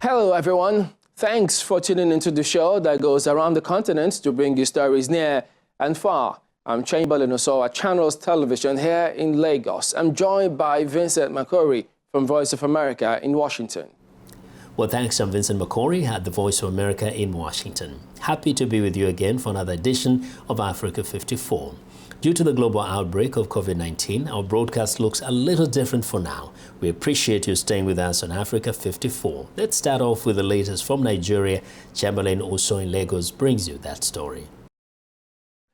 Hello, everyone. Thanks for tuning into the show that goes around the continent to bring you stories near and far. I'm Chamberlain Osowa, Channels Television here in Lagos. I'm joined by Vincent McCory from Voice of America in Washington. Well, thanks. I'm Vincent McCory at the Voice of America in Washington. Happy to be with you again for another edition of Africa 54. Due to the global outbreak of COVID-19, our broadcast looks a little different for now. We appreciate you staying with us on Africa 54. Let's start off with the latest from Nigeria. Chamberlain Oso in Lagos brings you that story.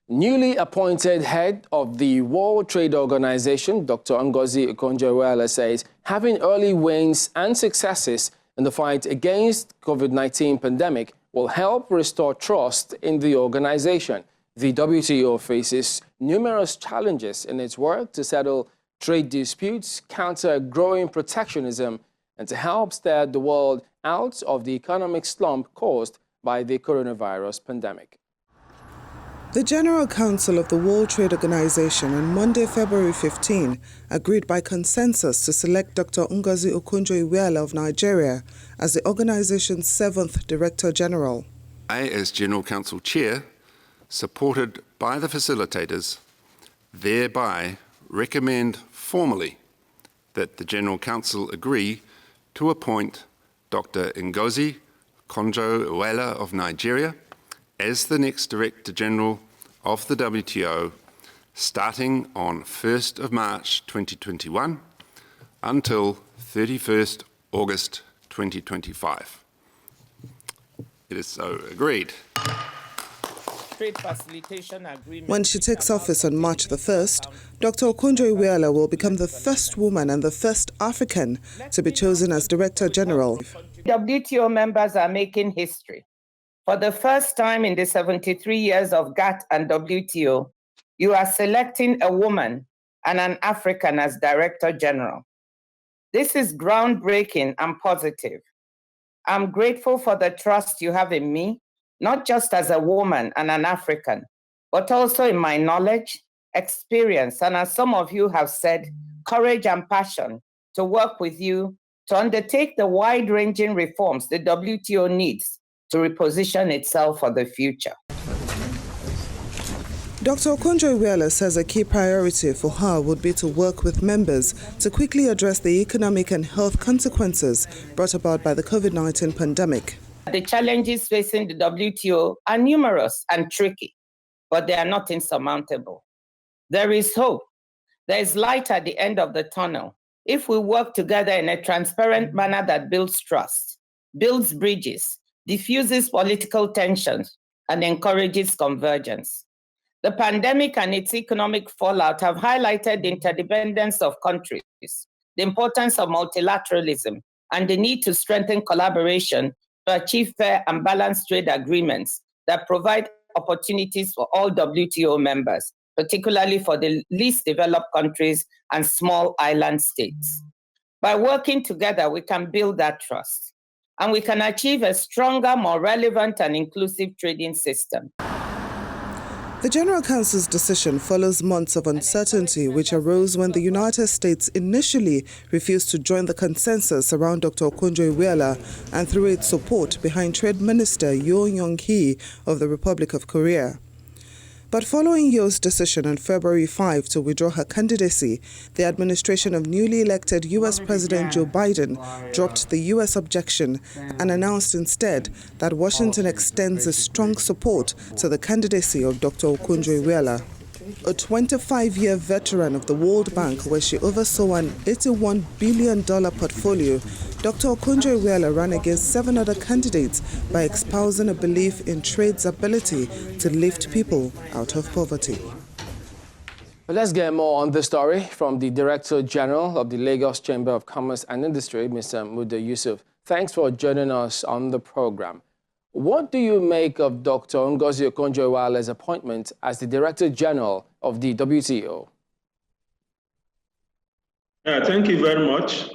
Newly appointed head of the World Trade Organization, Dr. Ngozi Okonjo-Iweala, says having early wins and successes in the fight against COVID-19 pandemic will help restore trust in the organization. The WTO faces numerous challenges in its work to settle trade disputes, counter growing protectionism, and to help steer the world out of the economic slump caused by the coronavirus pandemic. The General Council of the World Trade Organization on Monday, February 15, agreed by consensus to select Dr. Ngozi Okonjo-Iweala of Nigeria as the organization's 7th Director General. I, as General Council Chair, supported by the facilitators, thereby recommend formally that the General Council agree to appoint Dr. Ngozi Okonjo-Iweala of Nigeria as the next Director General of the WTO, starting on 1st of March 2021 until 31st August 2025. It is so agreed. Trade facilitation agreement. When she takes office on March the 1st, Dr. Okonjo-Iweala will become the first woman and the first African to be chosen as Director General. WTO members are making history. For the first time in the 73 years of GATT and WTO, you are selecting a woman and an African as Director General. This is groundbreaking and positive. I'm grateful for the trust you have in me, not just as a woman and an African, but also in my knowledge, experience, and as some of you have said, courage and passion to work with you to undertake the wide-ranging reforms the WTO needs to reposition itself for the future. Dr. Okonjo-Iweala says a key priority for her would be to work with members to quickly address the economic and health consequences brought about by the COVID-19 pandemic. The challenges facing the WTO are numerous and tricky, but they are not insurmountable. There is hope. There is light at the end of the tunnel if we work together in a transparent manner that builds trust, builds bridges, diffuses political tensions, and encourages convergence. The pandemic and its economic fallout have highlighted the interdependence of countries, the importance of multilateralism, and the need to strengthen collaboration to achieve fair and balanced trade agreements that provide opportunities for all WTO members, particularly for the least developed countries and small island states. By working together, we can build that trust, and we can achieve a stronger, more relevant and inclusive trading system. The General Council's decision follows months of uncertainty which arose when the United States initially refused to join the consensus around Dr. Okonjo-Iweala and threw its support behind Trade Minister Yoon Young-hee of the Republic of Korea. But following Yo's decision on February 5 to withdraw her candidacy, the administration of newly elected U.S. President Joe Biden dropped the U.S. objection and announced instead that Washington extends its strong support to the candidacy of Dr. Okonjo-Iweala. A 25-year veteran of the World Bank, where she oversaw an $81 billion portfolio, Dr. Okonjo-Iweala ran against 7 other candidates by espousing a belief in trade's ability to lift people out of poverty. But let's get more on this story from the Director General of the Lagos Chamber of Commerce and Industry, Mr. Muda Yusuf. Thanks for joining us on the program. What do you make of Dr. Ngozi Okonjo-Iweala's appointment as the Director General of the WTO? Thank you very much.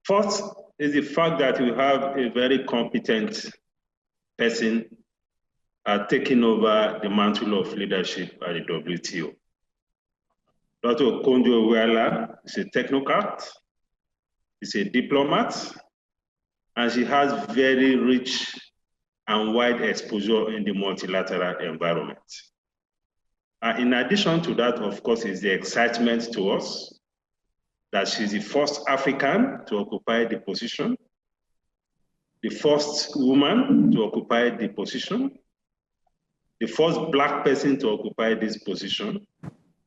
First is the fact that we have a very competent person taking over the mantle of leadership at the WTO. Dr. Okonjo-Iweala is a technocrat, is a diplomat, and she has very rich and wide exposure in the multilateral environment. In addition to that, of course, is the excitement to us that she's the first African to occupy the position, the first woman to occupy the position, the first Black person to occupy this position,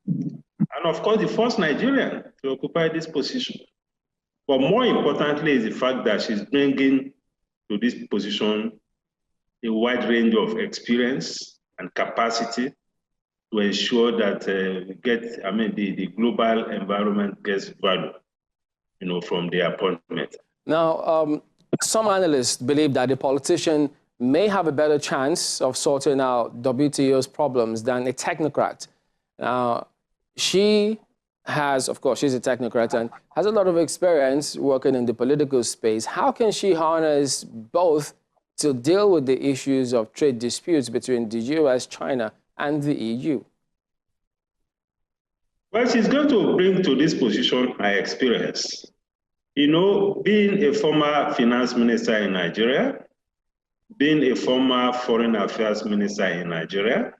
and of course, the first Nigerian to occupy this position. But more importantly is the fact that she's bringing to this position a wide range of experience and capacity to ensure that the global environment gets value, from the appointment. Now, some analysts believe that the politician may have a better chance of sorting out WTO's problems than a technocrat. Now, she has, of course, she's a technocrat and has a lot of experience working in the political space. How can she harness both to deal with the issues of trade disputes between the US, China, and the EU? Well, she's going to bring to this position her experience. Being a former finance minister in Nigeria, being a former foreign affairs minister in Nigeria,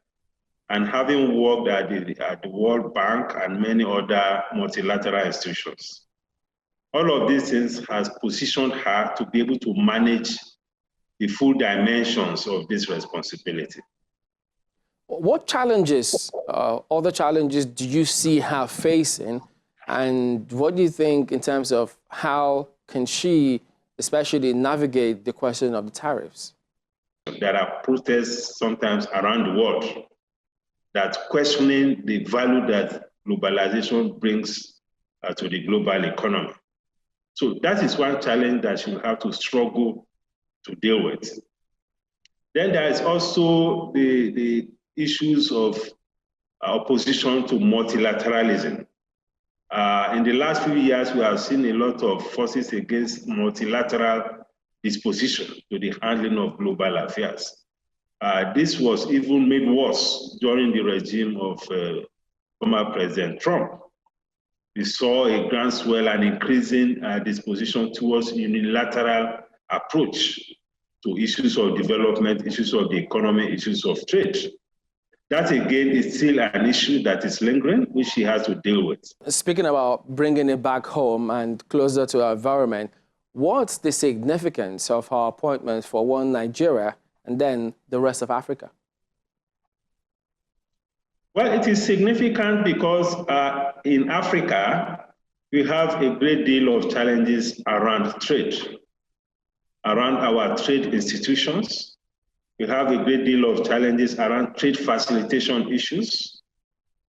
and having worked at the World Bank and many other multilateral institutions. All of these things has positioned her to be able to manage the full dimensions of this responsibility. What challenges, other challenges do you see her facing? And what do you think in terms of how can she especially navigate the question of the tariffs? There are protests sometimes around the world that questioning the value that globalization brings to the global economy. So that is one challenge that she will have to struggle to deal with. Then there is also the issues of opposition to multilateralism. In the last few years, we have seen a lot of forces against multilateral disposition to the handling of global affairs. This was even made worse during the regime of former President Trump. We saw a groundswell and increasing disposition towards unilateral approach to issues of development, issues of the economy, issues of trade. That again is still an issue that is lingering, which she has to deal with. Speaking about bringing it back home and closer to our environment, what's the significance of her appointment for one Nigeria and then the rest of Africa? Well, it is significant because in Africa, we have a great deal of challenges around trade, around our trade institutions. We have a great deal of challenges around trade facilitation issues.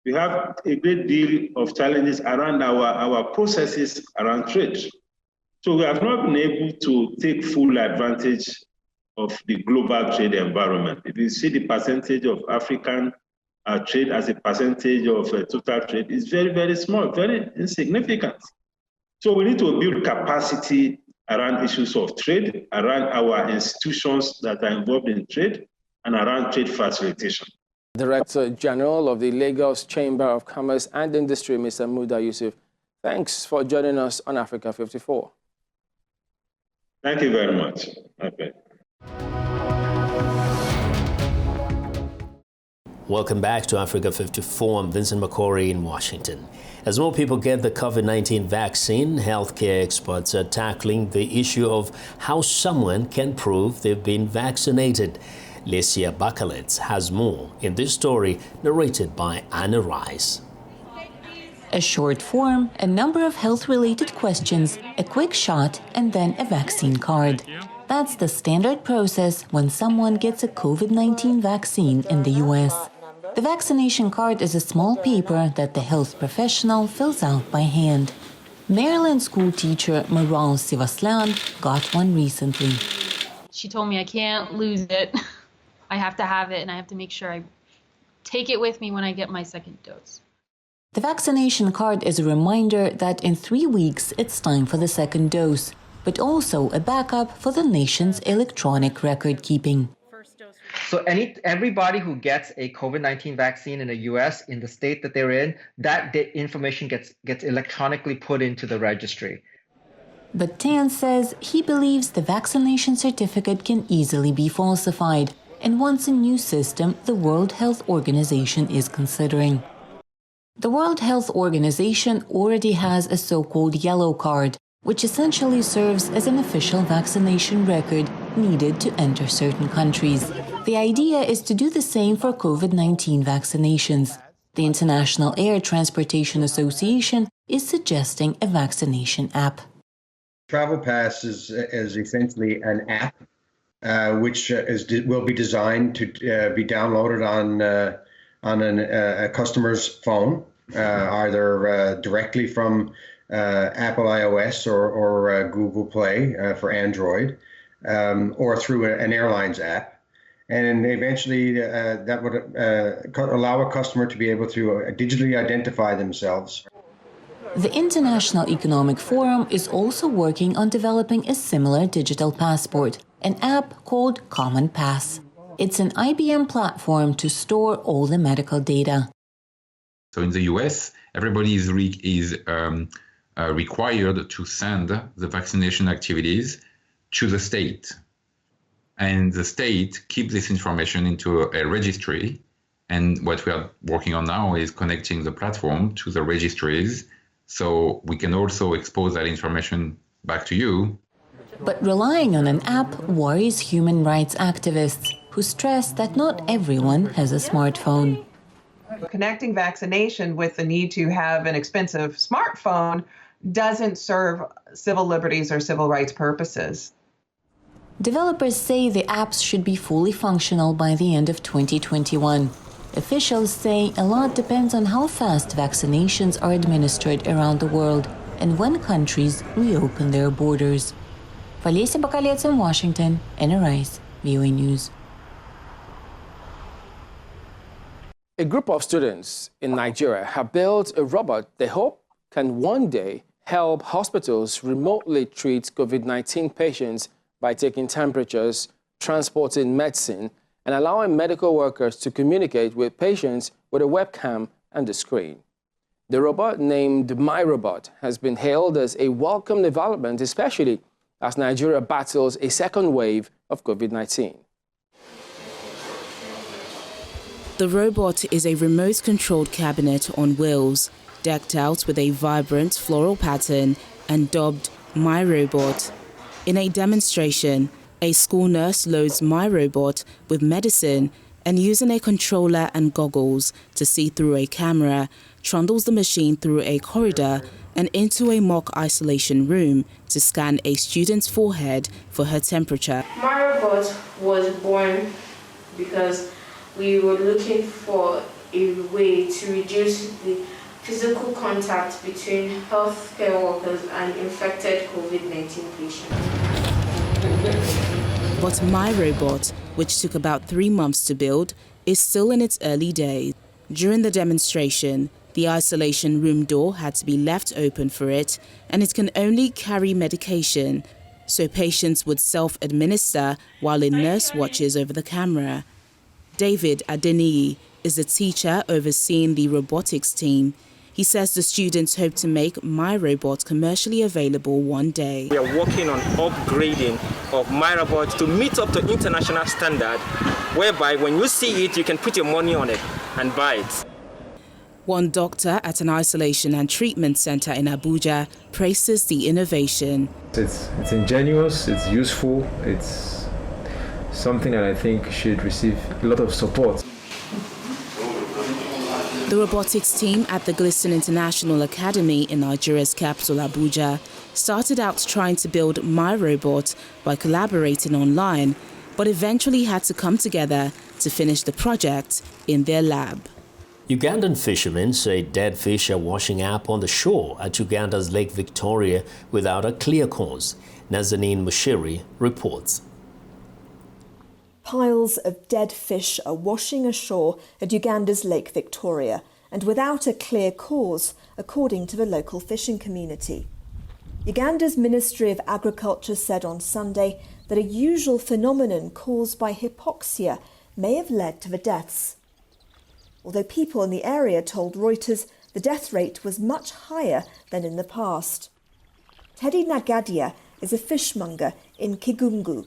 We have a great deal of challenges around our processes around trade. So we have not been able to take full advantage of the global trade environment. If you see the percentage of African trade as a percentage of total trade, is very, very small, very insignificant. So we need to build capacity around issues of trade, around our institutions that are involved in trade, and around trade facilitation. Director General of the Lagos Chamber of Commerce and Industry, Mr. Muda Yusuf, thanks for joining us on Africa 54. Thank you very much. Okay. Welcome back to Africa 54. I'm Vincent McCory in Washington. As more people get the COVID-19 vaccine, healthcare experts are tackling the issue of how someone can prove they've been vaccinated. Lesia Bakalets has more in this story narrated by Anna Rice. A short form, a number of health-related questions, a quick shot, and then a vaccine card. That's the standard process when someone gets a COVID-19 vaccine in the U.S. The vaccination card is a small paper that the health professional fills out by hand. Maryland school teacher Maral Sivaslan got one recently. She told me I can't lose it. I have to have it, and I have to make sure I take it with me when I get my second dose. The vaccination card is a reminder that in 3 weeks it's time for the second dose, but also a backup for the nation's electronic record keeping. So everybody who gets a COVID-19 vaccine in the U.S. in the state that they're in, that information gets electronically put into the registry. But Tan says he believes the vaccination certificate can easily be falsified and wants a new system the World Health Organization is considering. The World Health Organization already has a so-called yellow card, which essentially serves as an official vaccination record needed to enter certain countries. The idea is to do the same for COVID-19 vaccinations. The International Air Transportation Association is suggesting a vaccination app. Travel Pass is essentially an app which will be designed to be downloaded on a customer's phone, either directly from Apple iOS or Google Play for Android, or through an airline's app. And eventually that would allow a customer to be able to digitally identify themselves. The International Economic Forum is also working on developing a similar digital passport, an app called Common Pass. It's an IBM platform to store all the medical data. So in the US, everybody is required to send the vaccination activities to the state. And the state keeps this information into a registry. And what we are working on now is connecting the platform to the registries, so we can also expose that information back to you. But relying on an app worries human rights activists, who stress that not everyone has a smartphone. Connecting vaccination with the need to have an expensive smartphone doesn't serve civil liberties or civil rights purposes. Developers say the apps should be fully functional by the end of 2021. Officials say a lot depends on how fast vaccinations are administered around the world and when countries reopen their borders. Felicia Bakalets in Washington, Anna Rice, VOA News. A group of students in Nigeria have built a robot they hope can one day help hospitals remotely treat COVID-19 patients by taking temperatures, transporting medicine, and allowing medical workers to communicate with patients with a webcam and a screen. The robot, named MyRobot, has been hailed as a welcome development, especially as Nigeria battles a second wave of COVID-19. The robot is a remote-controlled cabinet on wheels, decked out with a vibrant floral pattern and dubbed MyRobot. In a demonstration, a school nurse loads MyRobot with medicine and, using a controller and goggles to see through a camera, trundles the machine through a corridor and into a mock isolation room to scan a student's forehead for her temperature. MyRobot was born because we were looking for a way to reduce the physical contact between healthcare workers and infected COVID-19 patients. But MyRobot, which took about 3 months to build, is still in its early days. During the demonstration, the isolation room door had to be left open for it, and it can only carry medication, so patients would self-administer while a nurse watches over the camera. David Adeniyi is the teacher overseeing the robotics team. He says the students hope to make MyRobot commercially available one day. We are working on upgrading of MyRobot to meet up to international standard, whereby when you see it, you can put your money on it and buy it. One doctor at an isolation and treatment center in Abuja praises the innovation. It's ingenious, it's useful, it's something that I think should receive a lot of support. The robotics team at the Glisten International Academy in Nigeria's capital, Abuja, started out trying to build MyRobot by collaborating online, but eventually had to come together to finish the project in their lab. Ugandan fishermen say dead fish are washing up on the shore at Uganda's Lake Victoria without a clear cause. Nazanin Mushiri reports. Piles of dead fish are washing ashore at Uganda's Lake Victoria, and without a clear cause, according to the local fishing community. Uganda's Ministry of Agriculture said on Sunday that a usual phenomenon caused by hypoxia may have led to the deaths. Although people in the area told Reuters the death rate was much higher than in the past. Teddy Nagadia is a fishmonger in Kigungu.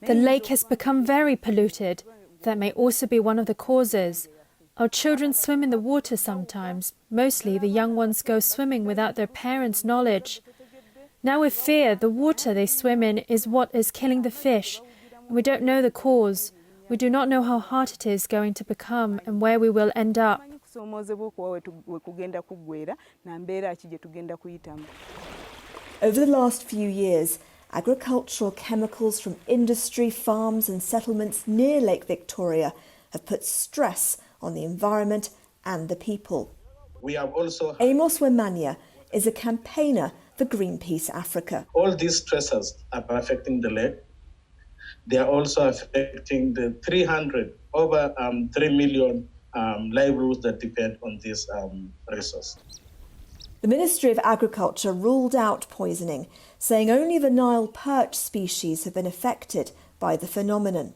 The lake has become very polluted. That may also be one of the causes. Our children swim in the water sometimes. Mostly the young ones go swimming without their parents' knowledge. Now we fear the water they swim in is what is killing the fish. We don't know the cause. We do not know how hard it is going to become and where we will end up. Over the last few years, agricultural chemicals from industry, farms and settlements near Lake Victoria have put stress on the environment and the people. We have also Amos Wemanya is a campaigner for Greenpeace Africa. All these stressors are affecting the lake. They are also affecting the over 3 million livelihoods that depend on this resource. The Ministry of Agriculture ruled out poisoning, saying only the Nile perch species have been affected by the phenomenon.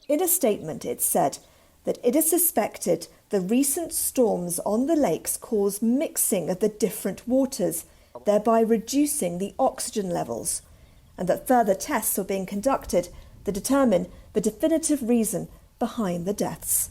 In a statement, it said that it is suspected the recent storms on the lakes cause mixing of the different waters, thereby reducing the oxygen levels, and that further tests are being conducted to determine the definitive reason behind the deaths.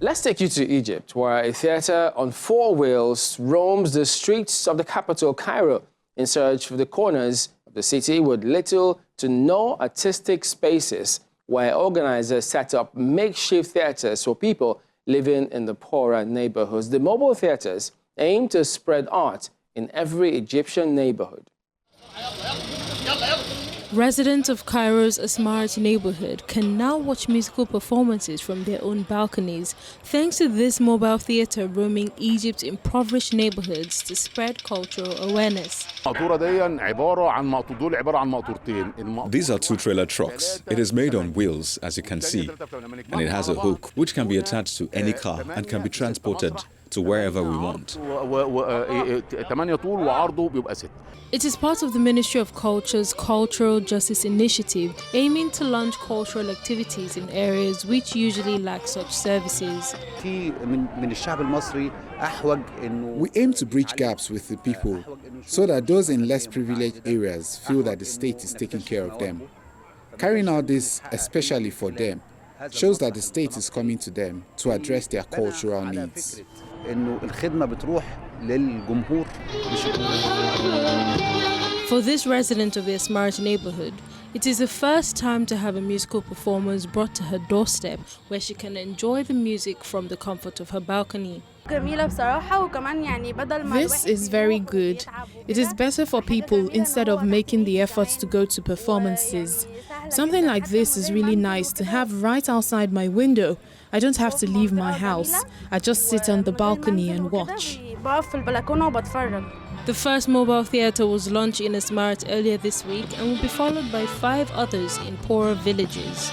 Let's take you to Egypt, where a theatre on 4 wheels roams the streets of the capital, Cairo, in search for the corners of the city with little to no artistic spaces, where organisers set up makeshift theatres for people living in the poorer neighbourhoods. The mobile theatres aim to spread art in every Egyptian neighbourhood. Residents of Cairo's Asmarat neighborhood can now watch musical performances from their own balconies thanks to this mobile theater roaming Egypt's impoverished neighborhoods to spread cultural awareness. These are 2 trailer trucks. It is made on wheels, as you can see, and it has a hook which can be attached to any car and can be transported to wherever we want. It is part of the Ministry of Culture's Cultural Justice Initiative, aiming to launch cultural activities in areas which usually lack such services. We aim to bridge gaps with the people so that those in less privileged areas feel that the state is taking care of them. Carrying out this, especially for them, shows that the state is coming to them to address their cultural needs. For this resident of the Asmarat neighborhood, it is the first time to have a musical performance brought to her doorstep where she can enjoy the music from the comfort of her balcony. This is very good. It is better for people instead of making the efforts to go to performances. Something like this is really nice to have right outside my window. I don't have to leave my house. I just sit on the balcony and watch. The first mobile theatre was launched in Asmarat earlier this week and will be followed by 5 others in poorer villages.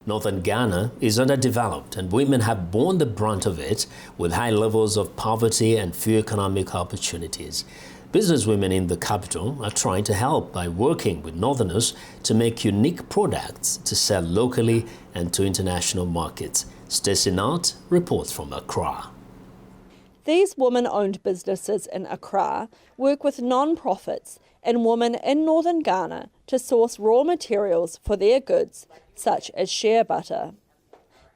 Northern Ghana is underdeveloped and women have borne the brunt of it with high levels of poverty and few economic opportunities. Businesswomen in the capital are trying to help by working with northerners to make unique products to sell locally and to international markets. Stacey Nart reports from Accra. These women-owned businesses in Accra work with non-profits and women in northern Ghana to source raw materials for their goods, such as shea butter.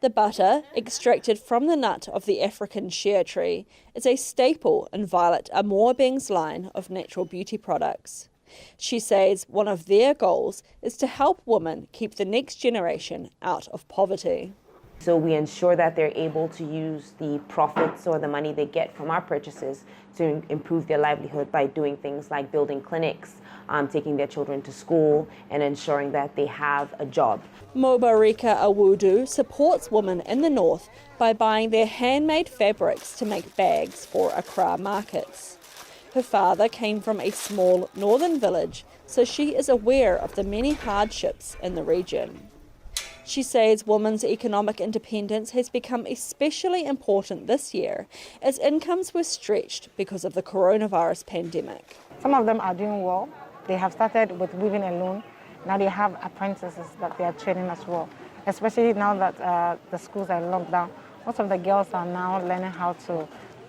The butter, extracted from the nut of the African shea tree, is a staple in Violet Amorbing's line of natural beauty products. She says one of their goals is to help women keep the next generation out of poverty. So we ensure that they're able to use the profits or the money they get from our purchases to improve their livelihood by doing things like building clinics, taking their children to school, and ensuring that they have a job. Mobarika Awudu supports women in the north by buying their handmade fabrics to make bags for Accra markets. Her father came from a small northern village, so she is aware of the many hardships in the region. She says women's economic independence has become especially important this year as incomes were stretched because of the coronavirus pandemic. Some of them are doing well. They have started with weaving alone. Now they have apprentices that they are training as well, especially now that the schools are locked down. Most of the girls are now learning how to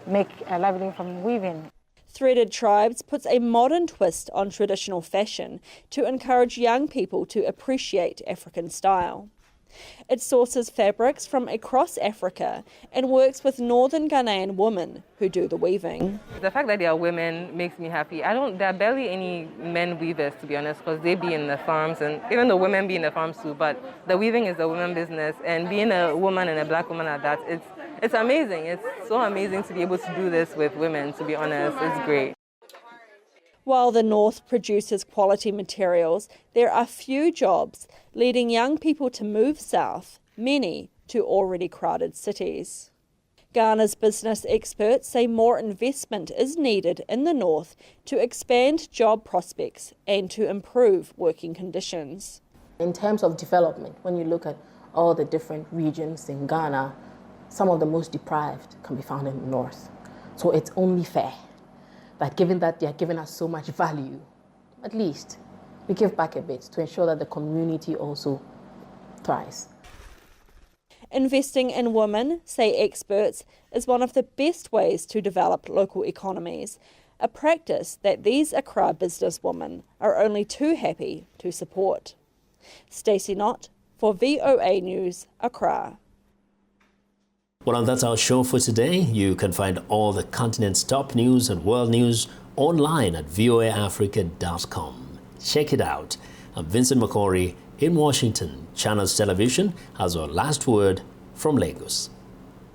make a livelihood from weaving. Threaded Tribes puts a modern twist on traditional fashion to encourage young people to appreciate African style. It sources fabrics from across Africa and works with northern Ghanaian women who do the weaving. The fact that there are women makes me happy. There are barely any men weavers, to be honest, because they be in the farms, and even the women be in the farms too, but the weaving is a women business, and being a woman and a black woman at that, it's amazing. It's so amazing to be able to do this with women, to be honest. It's great. While the North produces quality materials, there are few jobs, leading young people to move south, many to already crowded cities. Ghana's business experts say more investment is needed in the North to expand job prospects and to improve working conditions. In terms of development, when you look at all the different regions in Ghana, some of the most deprived can be found in the North. So it's only fair that given that they are giving us so much value, at least we give back a bit to ensure that the community also thrives. Investing in women, say experts, is one of the best ways to develop local economies, a practice that these Accra businesswomen are only too happy to support. Stacey Knott for VOA News, Accra. Well, that's our show for today. You can find all the continent's top news and world news online at voaafrica.com. Check it out. I'm Vincent McCory in Washington. Channels Television has our last word from Lagos.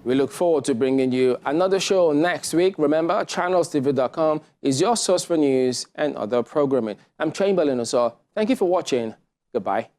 We look forward to bringing you another show next week. Remember, channelstv.com is your source for news and other programming. I'm Chamberlain Oso. Thank you for watching. Goodbye.